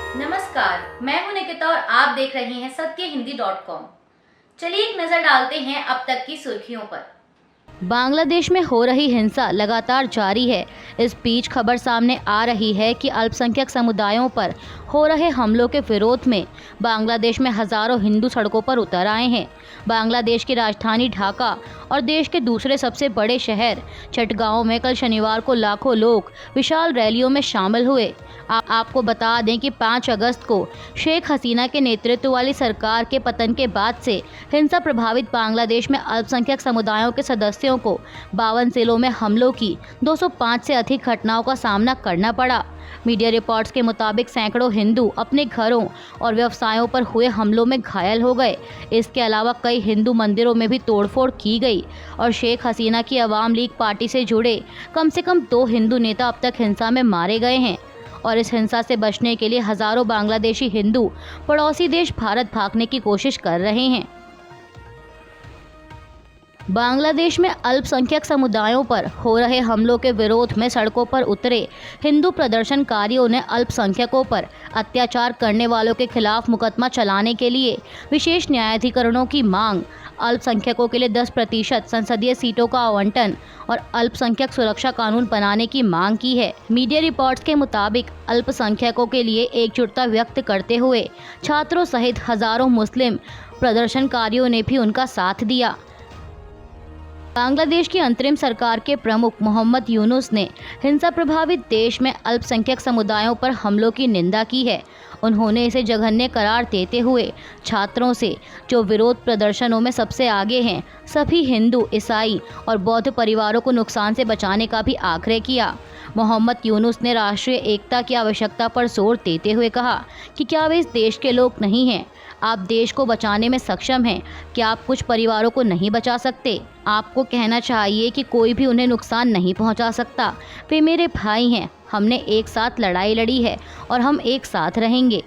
नमस्कार, मैं हूं निकिता और आप देख रहे हैं सत्यहिंदी.com। चलिए एक नजर डालते हैं अब तक की सुर्खियों पर। बांग्लादेश में हो रही हिंसा लगातार जारी है। इस बीच खबर सामने आ रही है कि अल्पसंख्यक समुदायों पर हो रहे हमलों के विरोध में बांग्लादेश में हजारों हिंदू सड़कों पर उतर आए हैं। बांग्लादेश की राजधानी ढाका और देश के दूसरे सबसे बड़े शहर चटगांव में कल शनिवार को लाखों लोग विशाल रैलियों में शामिल हुए। आपको बता दें कि 5 अगस्त को शेख हसीना के नेतृत्व वाली सरकार के पतन के बाद से हिंसा प्रभावित बांग्लादेश में अल्पसंख्यक समुदायों के सदस्यों को 52 जिलों में हमलों की 205 से अधिक घटनाओं का सामना करना पड़ा। मीडिया रिपोर्ट्स के मुताबिक सैकड़ों हिंदू अपने घरों और व्यवसायों पर हुए हमलों में घायल हो गए। इसके अलावा कई हिंदू मंदिरों में भी तोड़फोड़ की गई और शेख हसीना की अवाम लीग पार्टी से जुड़े कम से कम 2 हिंदू नेता अब तक हिंसा में मारे गए हैं। और इस हिंसा से बचने के लिए हजारों बांग्लादेशी हिंदू पड़ोसी देश भारत भागने की कोशिश कर रहे हैं। बांग्लादेश में अल्पसंख्यक समुदायों पर हो रहे हमलों के विरोध में सड़कों पर उतरे हिंदू प्रदर्शनकारियों ने अल्पसंख्यकों पर अत्याचार करने वालों के खिलाफ मुकदमा चलाने के लिए विशेष न्यायाधिकरणों की मांग, अल्पसंख्यकों के लिए 10% संसदीय सीटों का आवंटन और अल्पसंख्यक सुरक्षा कानून बनाने की मांग की है। मीडिया रिपोर्ट्स के मुताबिक अल्पसंख्यकों के लिए एकजुटता व्यक्त करते हुए छात्रों सहित हजारों मुस्लिम प्रदर्शनकारियों ने भी उनका साथ दिया। बांग्लादेश की अंतरिम सरकार के प्रमुख मोहम्मद यूनुस ने हिंसा प्रभावित देश में अल्पसंख्यक समुदायों पर हमलों की निंदा की है। उन्होंने इसे जघन्य करार देते हुए छात्रों से, जो विरोध प्रदर्शनों में सबसे आगे हैं, सभी हिंदू, ईसाई और बौद्ध परिवारों को नुकसान से बचाने का भी आग्रह किया। मोहम्मद यूनुस ने राष्ट्रीय एकता की आवश्यकता पर जोर देते हुए कहा कि क्या वे इस देश के लोग नहीं हैं? आप देश को बचाने में सक्षम हैं। क्या आप कुछ परिवारों को नहीं बचा सकते? आपको कहना चाहिए कि कोई भी उन्हें नुकसान नहीं पहुंचा सकता। वे मेरे भाई हैं। हमने एक साथ लड़ाई लड़ी है और हम एक साथ रहेंगे।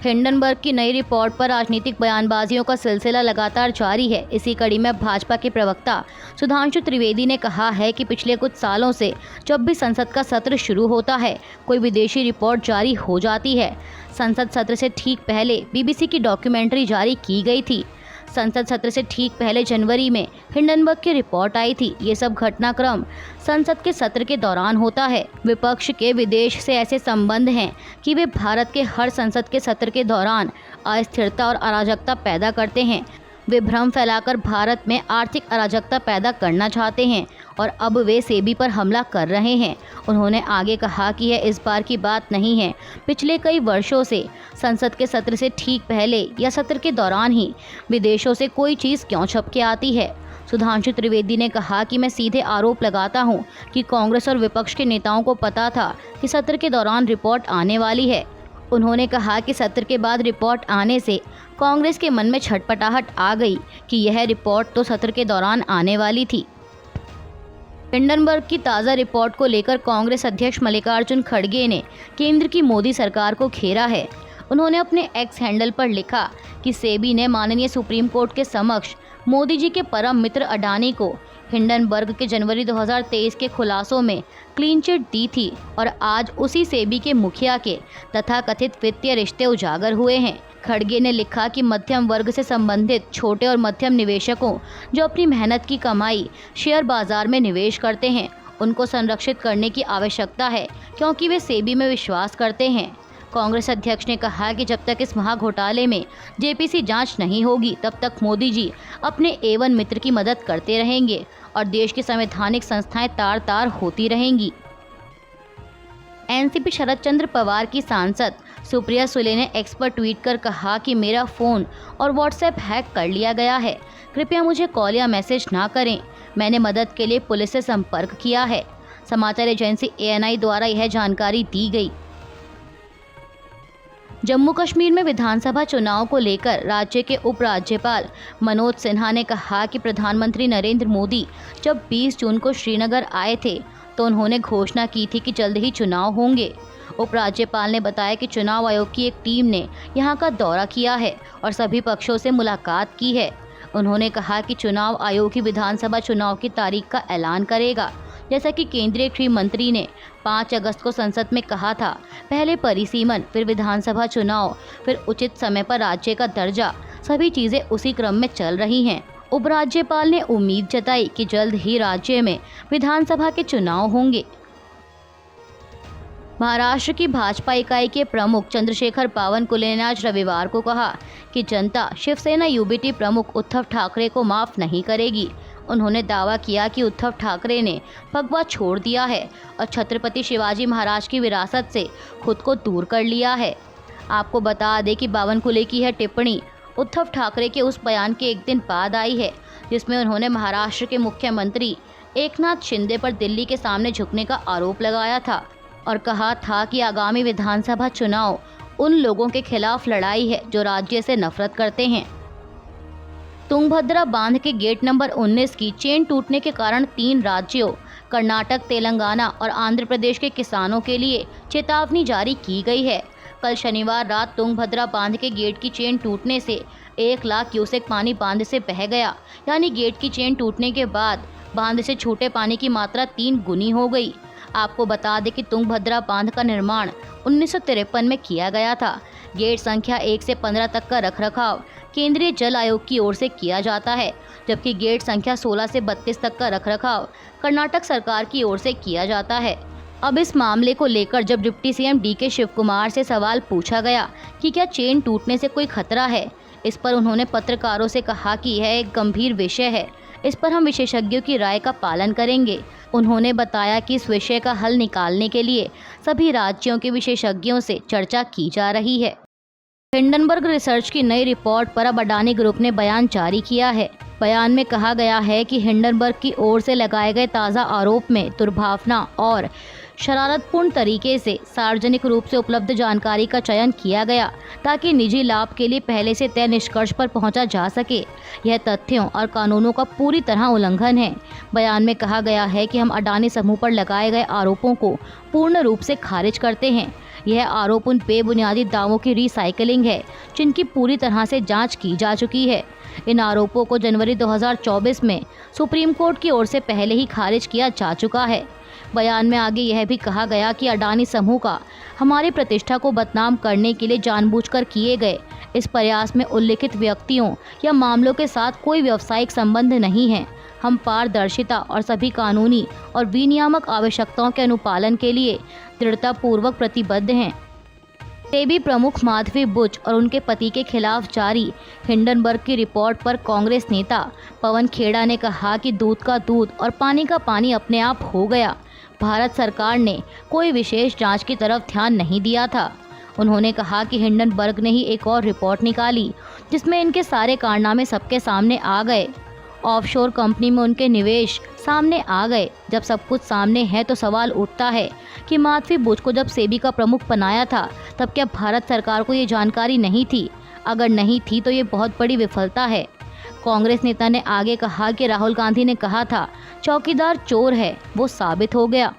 हिंडनबर्ग की नई रिपोर्ट पर राजनीतिक बयानबाजियों का सिलसिला लगातार जारी है। इसी कड़ी में भाजपा के प्रवक्ता सुधांशु त्रिवेदी ने कहा है कि पिछले कुछ सालों से जब भी संसद का सत्र शुरू होता है, कोई विदेशी रिपोर्ट जारी हो जाती है। संसद सत्र से ठीक पहले बीबीसी की डॉक्यूमेंट्री जारी की गई थी। संसद सत्र से ठीक पहले जनवरी में हिंडनबर्ग की रिपोर्ट आई थी। ये सब घटनाक्रम संसद के सत्र के दौरान होता है। विपक्ष के विदेश से ऐसे संबंध हैं कि वे भारत के हर संसद के सत्र के दौरान अस्थिरता और अराजकता पैदा करते हैं। वे भ्रम फैलाकर भारत में आर्थिक अराजकता पैदा करना चाहते हैं और अब वे सेबी पर हमला कर रहे हैं। उन्होंने आगे कहा कि यह इस बार की बात नहीं है। पिछले कई वर्षों से संसद के सत्र से ठीक पहले या सत्र के दौरान ही विदेशों से कोई चीज़ क्यों छप के आती है। सुधांशु त्रिवेदी ने कहा कि मैं सीधे आरोप लगाता हूं कि कांग्रेस और विपक्ष के नेताओं को पता था कि सत्र के दौरान रिपोर्ट आने वाली है। उन्होंने कहा कि सत्र के बाद रिपोर्ट आने से कांग्रेस के मन में छटपटाहट आ गई कि यह रिपोर्ट तो सत्र के दौरान आने वाली थी। हिंडनबर्ग की ताज़ा रिपोर्ट को लेकर कांग्रेस अध्यक्ष मल्लिकार्जुन खड़गे ने केंद्र की मोदी सरकार को घेरा है। उन्होंने अपने एक्स हैंडल पर लिखा कि सेबी ने माननीय सुप्रीम कोर्ट के समक्ष मोदी जी के परम मित्र अडानी को हिंडनबर्ग के जनवरी 2023 के खुलासों में क्लीन चिट दी थी और आज उसी सेबी के मुखिया के तथाकथित वित्तीय रिश्ते उजागर हुए हैं। खड़गे ने लिखा कि मध्यम वर्ग से संबंधित छोटे और मध्यम निवेशकों जो अपनी मेहनत की कमाई शेयर बाजार में निवेश करते हैं, उनको संरक्षित करने की आवश्यकता है क्योंकि वे सेबी में विश्वास करते हैं। कांग्रेस अध्यक्ष ने कहा कि जब तक इस महाघोटाले में जेपीसी जांच नहीं होगी, तब तक मोदी जी अपने A1 मित्र की मदद करते रहेंगे और देश की संवैधानिक संस्थाएं तार तार होती रहेंगी। एनसीपी शरद चंद्र पवार की सांसद सुप्रिया सुले ने एक्स पर ट्वीट कर कहा कि मेरा फ़ोन और व्हाट्सएप हैक कर लिया गया है। कृपया मुझे कॉल या मैसेज ना करें। मैंने मदद के लिए पुलिस से संपर्क किया है। समाचार एजेंसी ANI द्वारा यह जानकारी दी गई। जम्मू कश्मीर में विधानसभा चुनाव को लेकर राज्य के उपराज्यपाल मनोज सिन्हा ने कहा कि प्रधानमंत्री नरेंद्र मोदी जब 20 जून को श्रीनगर आए थे तो उन्होंने घोषणा की थी कि जल्द ही चुनाव होंगे। उपराज्यपाल ने बताया कि चुनाव आयोग की एक टीम ने यहां का दौरा किया है और सभी पक्षों से मुलाकात की है। उन्होंने कहा कि चुनाव आयोग ही विधानसभा चुनाव की तारीख का ऐलान करेगा। जैसा कि केंद्रीय गृह मंत्री ने 5 अगस्त को संसद में कहा था, पहले परिसीमन, फिर विधानसभा चुनाव, फिर उचित समय पर राज्य का दर्जा, सभी चीजें उसी क्रम में चल रही हैं। उपराज्यपाल ने उम्मीद जताई कि जल्द ही राज्य में विधानसभा के चुनाव होंगे। महाराष्ट्र की भाजपा इकाई के प्रमुख चंद्रशेखर बावनकुले ने आज रविवार को कहा कि जनता शिवसेना यूबीटी प्रमुख उद्धव ठाकरे को माफ नहीं करेगी। उन्होंने दावा किया कि उद्धव ठाकरे ने भगवा छोड़ दिया है और छत्रपति शिवाजी महाराज की विरासत से खुद को दूर कर लिया है। आपको बता दें कि बावनकुले की यह टिप्पणी उद्धव ठाकरे के उस बयान के एक दिन बाद आई है जिसमें उन्होंने महाराष्ट्र के मुख्यमंत्री एकनाथ शिंदे पर दिल्ली के सामने झुकने का आरोप लगाया था और कहा था कि आगामी विधानसभा चुनाव उन लोगों के खिलाफ लड़ाई है जो राज्य से नफरत करते हैं। तुंगभद्रा बांध के गेट नंबर 19 की चेन टूटने के कारण 3 राज्यों कर्नाटक, तेलंगाना और आंध्र प्रदेश के किसानों के लिए चेतावनी जारी की गई है। कल शनिवार रात तुंगभद्रा बांध के गेट की चेन टूटने से 1 लाख क्यूसेक पानी बांध से बह गया, यानी गेट की चेन टूटने के बाद बांध से छूटे पानी की मात्रा 3 गुनी हो गई। आपको बता दें कि तुंगभद्रा बांध का निर्माण 1953 में किया गया था। गेट संख्या 1 से 15 तक का रखरखाव केंद्रीय जल आयोग की ओर से किया जाता है, जबकि गेट संख्या 16 से 32 तक का रखरखाव कर्नाटक सरकार की ओर से किया जाता है। अब इस मामले को लेकर जब डिप्टी सीएम डीके शिवकुमार से सवाल पूछा गया कि क्या चेन टूटने से कोई खतरा है, इस पर उन्होंने पत्रकारों से कहा कि यह एक गंभीर विषय है, इस पर हम विशेषज्ञों की राय का पालन करेंगे। उन्होंने बताया कि इस विषय का हल निकालने के लिए सभी राज्यों के विशेषज्ञों से चर्चा की जा रही है। हिंडनबर्ग रिसर्च की नई रिपोर्ट पर अब अडानी ग्रुप ने बयान जारी किया है। बयान में कहा गया है कि हिंडनबर्ग की ओर से लगाए गए ताज़ा आरोप में दुर्भावना और शरारतपूर्ण तरीके से सार्वजनिक रूप से उपलब्ध जानकारी का चयन किया गया ताकि निजी लाभ के लिए पहले से तय निष्कर्ष पर पहुंचा जा सके। यह तथ्यों और कानूनों का पूरी तरह उल्लंघन है। बयान में कहा गया है कि हम अडानी समूह पर लगाए गए आरोपों को पूर्ण रूप से खारिज करते हैं। यह आरोप उन बेबुनियादी दावों की रिसाइकलिंग है जिनकी पूरी तरह से जांच की जा चुकी है। इन आरोपों को जनवरी 2024 में सुप्रीम कोर्ट की ओर से पहले ही खारिज किया जा चुका है। बयान में आगे यह भी कहा गया कि अडानी समूह का हमारी प्रतिष्ठा को बदनाम करने के लिए जानबूझकर किए गए इस प्रयास में उल्लिखित व्यक्तियों या मामलों के साथ कोई व्यावसायिक संबंध नहीं है। हम पारदर्शिता और सभी कानूनी और विनियामक आवश्यकताओं के अनुपालन के लिए दृढ़तापूर्वक प्रतिबद्ध हैं। सेबी प्रमुख माधवी बुच और उनके पति के खिलाफ जारी हिंडनबर्ग की रिपोर्ट पर कांग्रेस नेता पवन खेड़ा ने कहा कि दूध का दूध और पानी का पानी अपने आप हो गया। भारत सरकार ने कोई विशेष जांच की तरफ ध्यान नहीं दिया था। उन्होंने कहा कि हिंडनबर्ग ने ही एक और रिपोर्ट निकाली जिसमें इनके सारे कारनामे सबके सामने आ गए। ऑफशोर कंपनी में उनके निवेश सामने आ गए। जब सब कुछ सामने है तो सवाल उठता है कि माधवी बुच को जब सेबी का प्रमुख बनाया था तब क्या भारत सरकार को ये जानकारी नहीं थी? अगर नहीं थी तो ये बहुत बड़ी विफलता है। कांग्रेस नेता ने आगे कहा कि राहुल गांधी ने कहा था चौकीदार चोर है, वो साबित हो गया।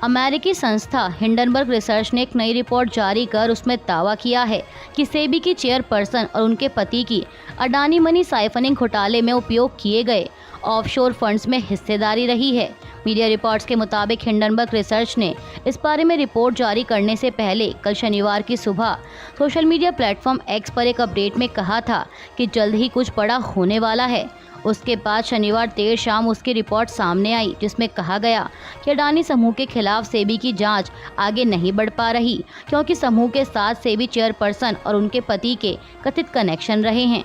अमेरिकी संस्था हिंडनबर्ग रिसर्च ने एक नई रिपोर्ट जारी कर उसमें दावा किया है कि सेबी की चेयरपर्सन और उनके पति की अडानी मनी साइफनिंग घोटाले में उपयोग किए गए ऑफशोर फंड्स में हिस्सेदारी रही है। मीडिया रिपोर्ट्स के मुताबिक हिंडनबर्ग रिसर्च ने इस बारे में रिपोर्ट जारी करने से पहले कल शनिवार की सुबह सोशल मीडिया प्लेटफॉर्म एक्स पर एक अपडेट में कहा था कि जल्द ही कुछ बड़ा होने वाला है। उसके बाद शनिवार देर शाम उसकी रिपोर्ट सामने आई जिसमें कहा गया कि अडानी समूह के खिलाफ सेबी की जांच आगे नहीं बढ़ पा रही क्योंकि समूह के साथ सेबी चेयरपर्सन और उनके पति के कथित कनेक्शन रहे हैं।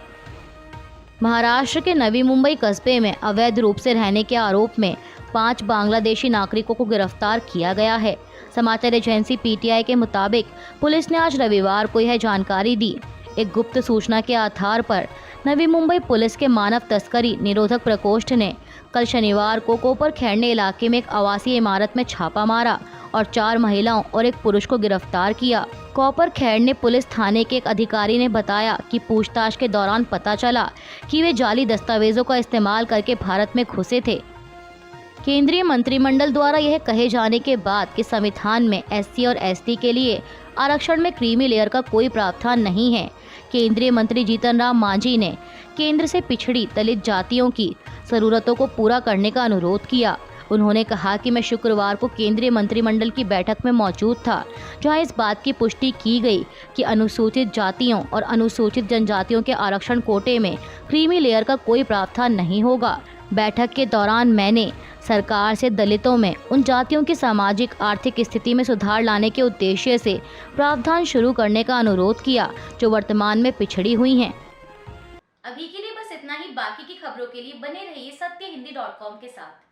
महाराष्ट्र के नवी मुंबई कस्बे में अवैध रूप से रहने के आरोप में 5 बांग्लादेशी नागरिकों को गिरफ्तार किया गया है। समाचार एजेंसी पीटीआई के मुताबिक पुलिस ने आज रविवार को यह जानकारी दी। एक गुप्त सूचना के आधार पर नवी मुंबई पुलिस के मानव तस्करी निरोधक प्रकोष्ठ ने कल शनिवार को कोपर खैरने इलाके में एक आवासीय इमारत में छापा मारा और 4 महिलाओं और एक पुरुष को गिरफ्तार किया। कोपर खैरने पुलिस थाने के एक अधिकारी ने बताया कि पूछताछ के दौरान पता चला कि वे जाली दस्तावेजों का इस्तेमाल करके भारत में घुसे थे। केंद्रीय मंत्रिमंडल द्वारा यह कहे जाने के बाद कि संविधान में एससी और एसटी के लिए आरक्षण में क्रीमी लेयर का कोई प्रावधान नहीं है, केंद्रीय मंत्री जीतन राम मांझी ने केंद्र से पिछड़ी दलित जातियों की जरूरतों को पूरा करने का अनुरोध किया। उन्होंने कहा कि मैं शुक्रवार को केंद्रीय मंत्रिमंडल की बैठक में मौजूद था, जहां इस बात की पुष्टि की गई कि अनुसूचित जातियों और अनुसूचित जनजातियों के आरक्षण कोटे में क्रीमी लेयर का कोई प्रावधान नहीं होगा। बैठक के दौरान मैंने सरकार से दलितों में उन जातियों की सामाजिक आर्थिक स्थिति में सुधार लाने के उद्देश्य से प्रावधान शुरू करने का अनुरोध किया, जो वर्तमान में पिछड़ी हुई हैं। अभी के लिए बस इतना ही। बाकी की खबरों के लिए बने रहिए सत्यहिंदी.com के साथ।